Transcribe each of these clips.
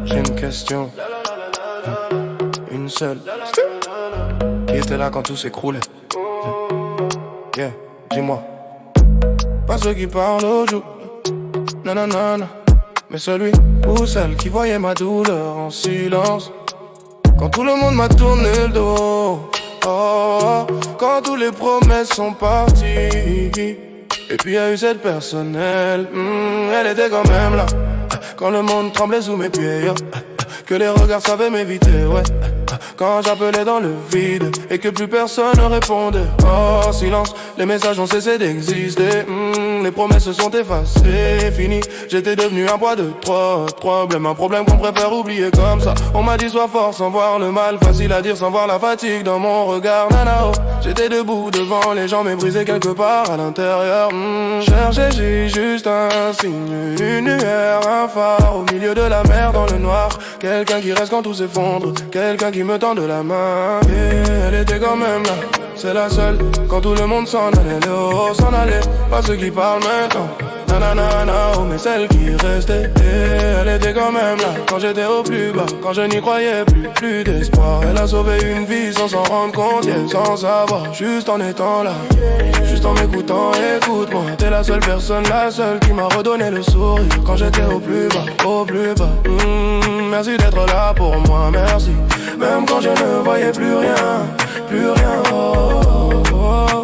J'ai une question, une seule. Qui était là quand tout s'écroulait? Yeah, dis-moi. Pas ceux qui parlent au jour, nanana, mais celui ou celle qui voyait ma douleur en silence. Quand tout le monde m'a tourné le dos, oh, quand toutes les promesses sont parties. Et puis y a eu cette personne, elle était quand même là. Quand le monde tremblait sous mes pieds, que les regards savaient m'éviter, ouais. Quand j'appelais dans le vide et que plus personne ne répondait. Oh, silence, les messages ont cessé d'exister. Les promesses se sont effacées, fini. J'étais devenu un poids de trop de problèmes. Un problème qu'on préfère oublier comme ça. On m'a dit sois fort sans voir le mal. Facile à dire sans voir la fatigue dans mon regard, nanao. J'étais debout devant les gens mais brisé quelque part à l'intérieur. Cherchais juste un signe, une lueur, un phare au milieu de la mer dans le noir. Quelqu'un qui reste quand tout s'effondre, quelqu'un qui me tend de la main. Et elle était quand même là, c'est la seule. Quand tout le monde s'en allait, le haut s'en allait. Pas ceux qui parlent maintenant, nanana, oh, mais celle qui restait. Et elle était quand même là, quand j'étais au plus bas, quand je n'y croyais plus d'espoir. Elle a sauvé une vie sans s'en rendre compte, yeah, sans savoir, juste en étant là. Juste en m'écoutant, écoute-moi. T'es la seule personne, la seule qui m'a redonné le sourire quand j'étais au plus bas, au plus bas. Merci d'être là pour moi, merci. Même quand je ne voyais plus rien, plus rien. Oh, oh, oh.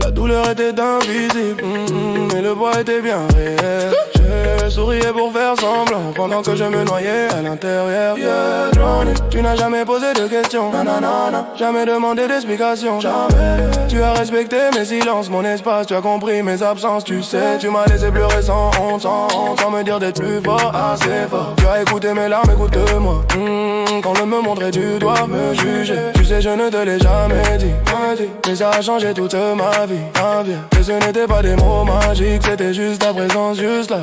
La douleur était invisible, mais le poids était bien réel. Je souriais pour faire semblant pendant que je me noyais à l'intérieur. Yeah, Johnny, tu n'as jamais posé de questions, nanana, jamais demandé d'explications, jamais. Tu as respecté mes silences, mon espace, tu as compris mes absences, tu sais. Tu m'as laissé pleurer sans honte, sans me dire d'être plus fort, assez fort. Tu as écouté mes larmes, écoute-moi. Quand l'on me montrait du doigt, me juger. Tu sais, je ne te l'ai jamais dit, mais ça a changé toute ma vie. Et ce n'était pas des mots magiques, c'était juste ta présence, juste là.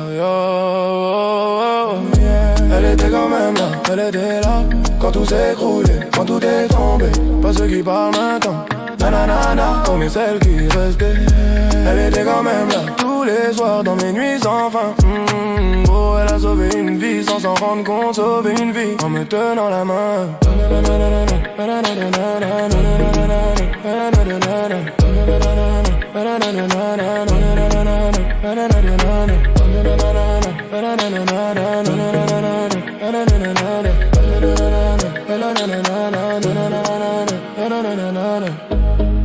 Elle était quand même là, elle était là. Quand tout s'est écroulé, quand tout est tombé. Pas ceux qui parlent maintenant, nanana, comme celle qui restait. Elle était quand même là, tous les soirs dans mes nuits sans fin. Oh, elle a sauvé une vie sans s'en rendre compte, sauvé une vie en me tenant la main.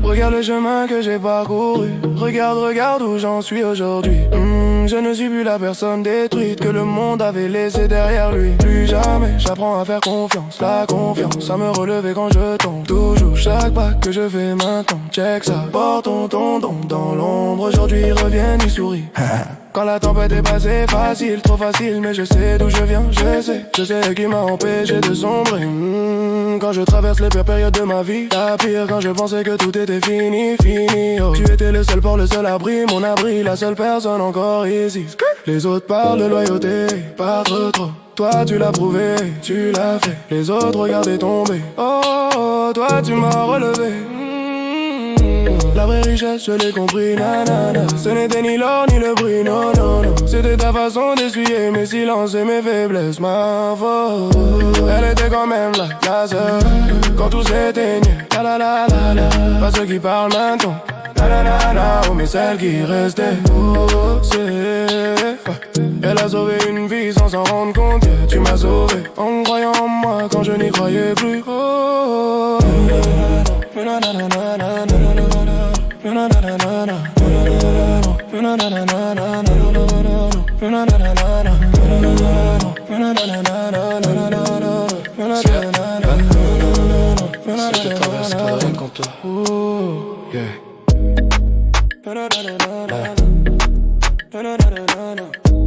Regarde le chemin que j'ai parcouru, regarde où j'en suis aujourd'hui. Je ne suis plus la personne détruite que le monde avait laissé derrière lui. Plus jamais j'apprends à faire confiance, la confiance à me relever quand je tombe. Toujours chaque pas que je fais maintenant, check ça. Portons ton don dans l'ombre, aujourd'hui reviens y souris. Quand la tempête est passée, facile, trop facile, mais je sais d'où je viens, je sais qui m'a empêché de sombrer. Quand je traverse les pires périodes de ma vie, la pire quand je pensais que tout était fini, oh. Tu étais le seul port, le seul abri, mon abri, la seule personne encore ici. Les autres parlent de loyauté, pas trop. Toi tu l'as prouvé, tu l'as fait. Les autres regardaient tomber, oh, toi tu m'as relevé. La vraie richesse, je l'ai compris, nanana. Ce n'était ni l'or ni le bruit, non. C'était ta façon d'essuyer mes silences et mes faiblesses, ma faute. Elle était quand même là, la seule. Quand tout s'éteignait, la. Pas ceux qui parlent maintenant, nanana, oh, mais celle qui restait. Oh, c'est... Elle a sauvé une vie sans s'en rendre compte, yeah. Tu m'as sauvé en croyant en moi quand je n'y croyais plus. Oh,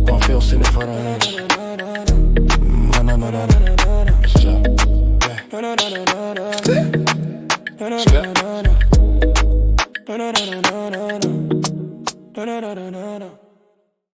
Confiance in the front.